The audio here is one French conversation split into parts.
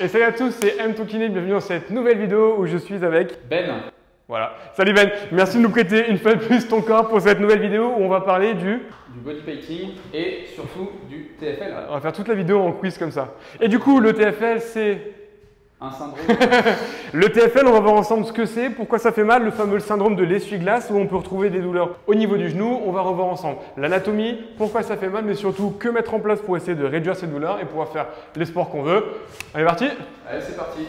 Et salut à tous, c'est M2Kiné, bienvenue dans cette nouvelle vidéo où je suis avec Ben. Voilà. Salut Ben, merci de nous prêter une fois de plus ton corps pour cette nouvelle vidéo où on va parler du bodypainting et surtout du TFL. On va faire toute la vidéo en quiz comme ça. Et du coup, le TFL, c'est… Un syndrome. Le TFL, on va voir ensemble ce que c'est, pourquoi ça fait mal, le fameux syndrome de l'essuie-glace où on peut retrouver des douleurs au niveau du genou. On va revoir ensemble l'anatomie, pourquoi ça fait mal, mais surtout que mettre en place pour essayer de réduire ces douleurs et pouvoir faire les sports qu'on veut. Allez, parti. Allez, c'est parti.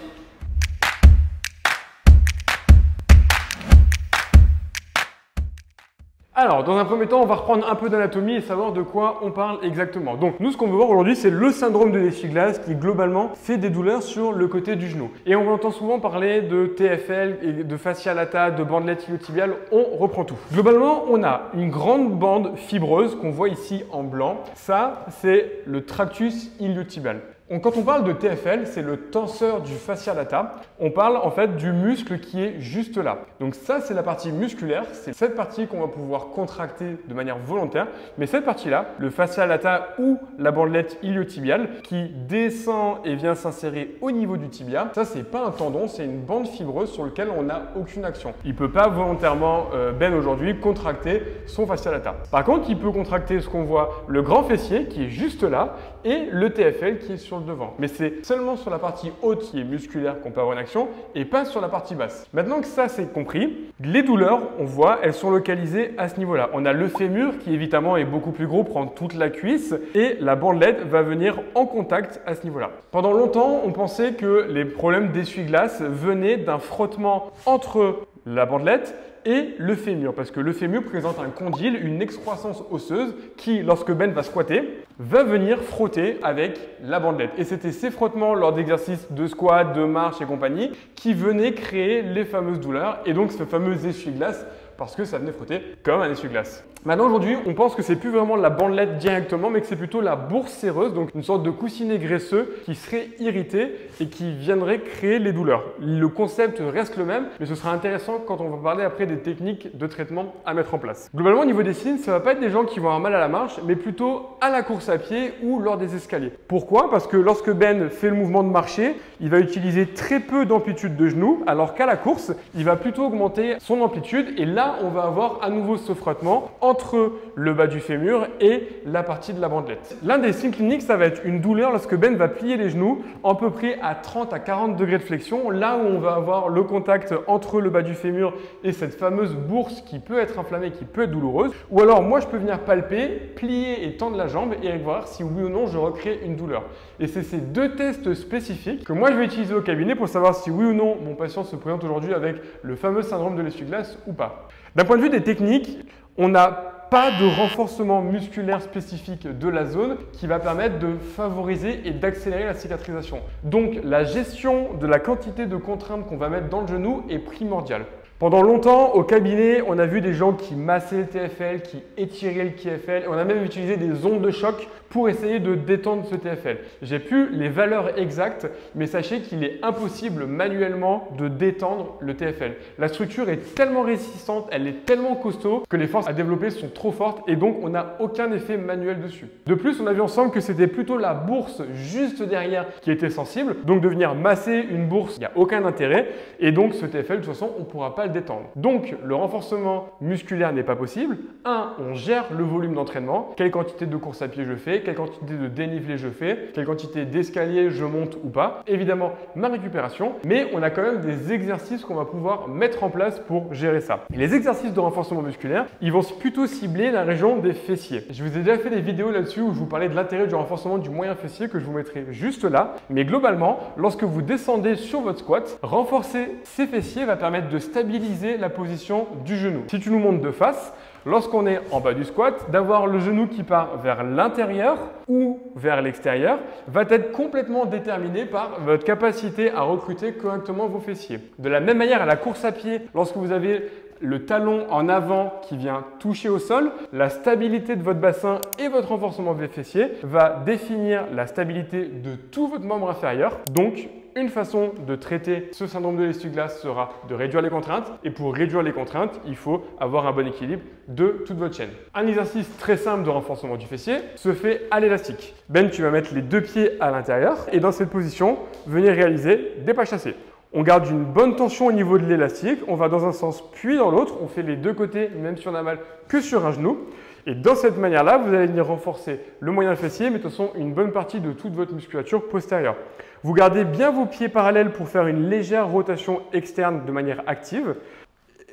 Alors, dans un premier temps, on va reprendre un peu d'anatomie et savoir de quoi on parle exactement. Donc, nous, ce qu'on veut voir aujourd'hui, c'est le syndrome de l'essuie-glace qui, globalement, fait des douleurs sur le côté du genou. Et on entend souvent parler de TFL, et de fascia lata, de bandelette iliotibiale. On reprend tout. Globalement, on a une grande bande fibreuse qu'on voit ici en blanc. Ça, c'est le tractus iliotibial. Quand on parle de TFL, c'est le tenseur du fascia lata. On parle en fait du muscle qui est juste là. Donc ça, c'est la partie musculaire. C'est cette partie qu'on va pouvoir contracter de manière volontaire. Mais cette partie-là, le fascia lata ou la bandelette iliotibiale qui descend et vient s'insérer au niveau du tibia, ça, c'est pas un tendon, c'est une bande fibreuse sur laquelle on n'a aucune action. Il ne peut pas volontairement, Ben aujourd'hui, contracter son fascia lata. Par contre, il peut contracter ce qu'on voit, le grand fessier qui est juste là et le TFL qui est sur le devant. Mais c'est seulement sur la partie haute qui est musculaire qu'on peut avoir une action et pas sur la partie basse. Maintenant que ça c'est compris, les douleurs, on voit, elles sont localisées à ce niveau-là. On a le fémur qui évidemment est beaucoup plus gros, prend toute la cuisse et la bandelette va venir en contact à ce niveau-là. Pendant longtemps, on pensait que les problèmes d'essuie-glace venaient d'un frottement entre la bandelette et le fémur, parce que le fémur présente un condyle, une excroissance osseuse qui, lorsque Ben va squatter, va venir frotter avec la bandelette. Et c'était ces frottements lors d'exercices de squat, de marche et compagnie qui venaient créer les fameuses douleurs et donc ce fameux essuie-glace parce que ça venait frotter comme un essuie-glace. Maintenant, aujourd'hui, on pense que c'est plus vraiment la bandelette directement, mais que c'est plutôt la bourse séreuse, donc une sorte de coussinet graisseux qui serait irrité et qui viendrait créer les douleurs. Le concept reste le même, mais ce sera intéressant quand on va parler après des techniques de traitement à mettre en place. Globalement, au niveau des signes, ça ne va pas être des gens qui vont avoir mal à la marche, mais plutôt à la course à pied ou lors des escaliers. Pourquoi? Parce que lorsque Ben fait le mouvement de marcher, il va utiliser très peu d'amplitude de genou, alors qu'à la course, il va plutôt augmenter son amplitude et là, on va avoir à nouveau ce frottement entre le bas du fémur et la partie de la bandelette. L'un des signes cliniques, ça va être une douleur lorsque Ben va plier les genoux à peu près à 30 à 40 degrés de flexion, là où on va avoir le contact entre le bas du fémur et cette fameuse bourse qui peut être inflammée, qui peut être douloureuse. Ou alors moi, je peux venir palper, plier et tendre la jambe et voir si oui ou non je recrée une douleur. Et c'est ces deux tests spécifiques que moi je vais utiliser au cabinet pour savoir si oui ou non mon patient se présente aujourd'hui avec le fameux syndrome de l'essuie-glace ou pas. D'un point de vue des techniques, on n'a pas de renforcement musculaire spécifique de la zone qui va permettre de favoriser et d'accélérer la cicatrisation. Donc la gestion de la quantité de contraintes qu'on va mettre dans le genou est primordiale. Pendant longtemps, au cabinet, on a vu des gens qui massaient le TFL, qui étiraient le TFL. On a même utilisé des ondes de choc pour essayer de détendre ce TFL. J'ai plus les valeurs exactes, mais sachez qu'il est impossible manuellement de détendre le TFL. La structure est tellement résistante, elle est tellement costaud que les forces à développer sont trop fortes et donc on n'a aucun effet manuel dessus. De plus, on a vu ensemble que c'était plutôt la bourse juste derrière qui était sensible. Donc de venir masser une bourse, il n'y a aucun intérêt et donc ce TFL, de toute façon, on ne pourra pas le détendre. Donc le renforcement musculaire n'est pas possible. On gère le volume d'entraînement, quelle quantité de course à pied je fais, quelle quantité de dénivelé je fais, quelle quantité d'escalier je monte ou pas. Évidemment, ma récupération, mais on a quand même des exercices qu'on va pouvoir mettre en place pour gérer ça. Et les exercices de renforcement musculaire, ils vont plutôt cibler la région des fessiers. Je vous ai déjà fait des vidéos là-dessus où je vous parlais de l'intérêt du renforcement du moyen fessier que je vous mettrai juste là. Mais globalement, lorsque vous descendez sur votre squat, renforcer ces fessiers va permettre de stabiliser la position du genou. Si tu nous montres de face, lorsqu'on est en bas du squat, d'avoir le genou qui part vers l'intérieur ou vers l'extérieur va être complètement déterminé par votre capacité à recruter correctement vos fessiers. De la même manière, à la course à pied, lorsque vous avez le talon en avant qui vient toucher au sol, la stabilité de votre bassin et votre renforcement des fessiers va définir la stabilité de tout votre membre inférieur, donc une façon de traiter ce syndrome de l'essuie-glace sera de réduire les contraintes. Et pour réduire les contraintes, il faut avoir un bon équilibre de toute votre chaîne. Un exercice très simple de renforcement du fessier se fait à l'élastique. Ben, tu vas mettre les deux pieds à l'intérieur et dans cette position, venir réaliser des pas chassés. On garde une bonne tension au niveau de l'élastique, on va dans un sens puis dans l'autre, on fait les deux côtés même si on a mal que sur un genou. Et dans cette manière-là, vous allez venir renforcer le moyen fessier, mais de toute façon une bonne partie de toute votre musculature postérieure. Vous gardez bien vos pieds parallèles pour faire une légère rotation externe de manière active.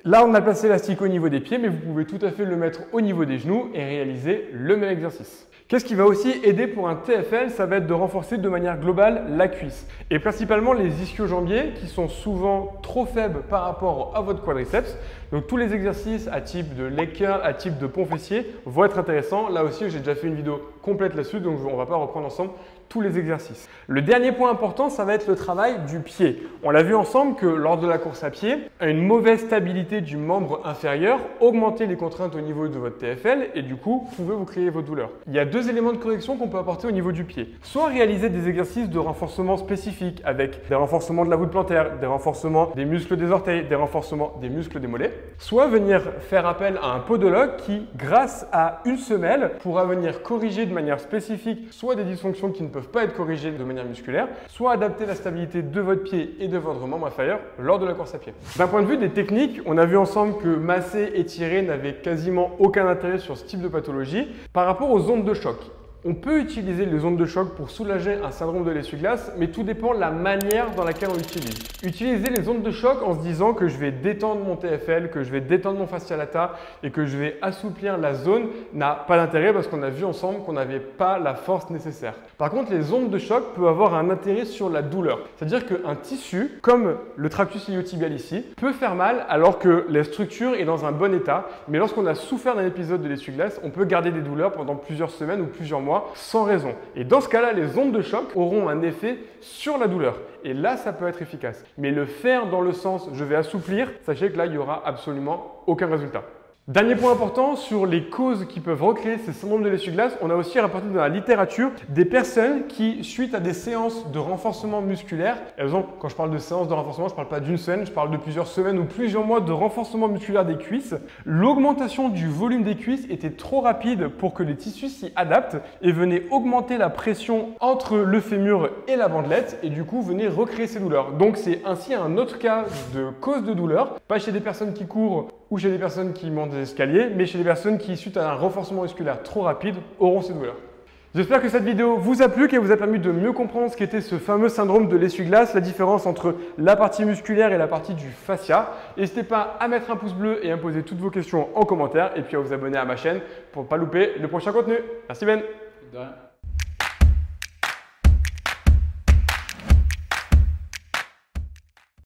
Là, on a placé l'élastique au niveau des pieds, mais vous pouvez tout à fait le mettre au niveau des genoux et réaliser le même exercice. Qu'est-ce qui va aussi aider pour un TFL? Ça va être de renforcer de manière globale la cuisse et principalement les ischio-jambiers qui sont souvent trop faibles par rapport à votre quadriceps. Donc tous les exercices à type de leg curl, à type de pont fessier vont être intéressants. Là aussi, j'ai déjà fait une vidéo complète là-dessus, donc on ne va pas reprendre ensemble tous les exercices. Le dernier point important, ça va être le travail du pied. On l'a vu ensemble que lors de la course à pied, une mauvaise stabilité du membre inférieur augmentait les contraintes au niveau de votre TFL et du coup, pouvait vous créer vos douleurs. Il y a deux éléments de correction qu'on peut apporter au niveau du pied. Soit réaliser des exercices de renforcement spécifiques avec des renforcements de la voûte plantaire, des renforcements des muscles des orteils, des renforcements des muscles des mollets. Soit venir faire appel à un podologue qui, grâce à une semelle, pourra venir corriger de manière spécifique soit des dysfonctions qui ne peuvent pas être corrigées de manière musculaire, soit adapter la stabilité de votre pied et de votre membre inférieur lors de la course à pied. D'un point de vue des techniques, on a vu ensemble que masser et tirer n'avait quasiment aucun intérêt sur ce type de pathologie. Par rapport aux ondes de choc, on peut utiliser les ondes de choc pour soulager un syndrome de l'essuie-glace, mais tout dépend de la manière dans laquelle on l'utilise. Utiliser les ondes de choc en se disant que je vais détendre mon TFL, que je vais détendre mon fascia lata et que je vais assouplir la zone n'a pas d'intérêt parce qu'on a vu ensemble qu'on n'avait pas la force nécessaire. Par contre, les ondes de choc peuvent avoir un intérêt sur la douleur. C'est-à-dire qu'un tissu, comme le tractus iliotibial ici, peut faire mal alors que la structure est dans un bon état. Mais lorsqu'on a souffert d'un épisode de l'essuie-glace, on peut garder des douleurs pendant plusieurs semaines ou plusieurs mois sans raison. Et dans ce cas-là, les ondes de choc auront un effet sur la douleur. Et là, ça peut être efficace. Mais le faire dans le sens « je vais assouplir », sachez que là, il n'y aura absolument aucun résultat. Dernier point important sur les causes qui peuvent recréer ces syndromes de l'essuie-glace, on a aussi rapporté dans la littérature des personnes qui, suite à des séances de renforcement musculaire, quand je parle de séances de renforcement, je ne parle pas d'une semaine, je parle de plusieurs semaines ou plusieurs mois de renforcement musculaire des cuisses, l'augmentation du volume des cuisses était trop rapide pour que les tissus s'y adaptent et venaient augmenter la pression entre le fémur et la bandelette et du coup venaient recréer ces douleurs. Donc c'est ainsi un autre cas de cause de douleur, pas chez des personnes qui courent ou chez des personnes qui montent des escaliers, mais chez des personnes qui, suite à un renforcement musculaire trop rapide, auront ces douleurs. J'espère que cette vidéo vous a plu, qu'elle vous a permis de mieux comprendre ce qu'était ce fameux syndrome de l'essuie-glace, la différence entre la partie musculaire et la partie du fascia. N'hésitez pas à mettre un pouce bleu et à me poser toutes vos questions en commentaire et puis à vous abonner à ma chaîne pour ne pas louper le prochain contenu. Merci Ben. De rien.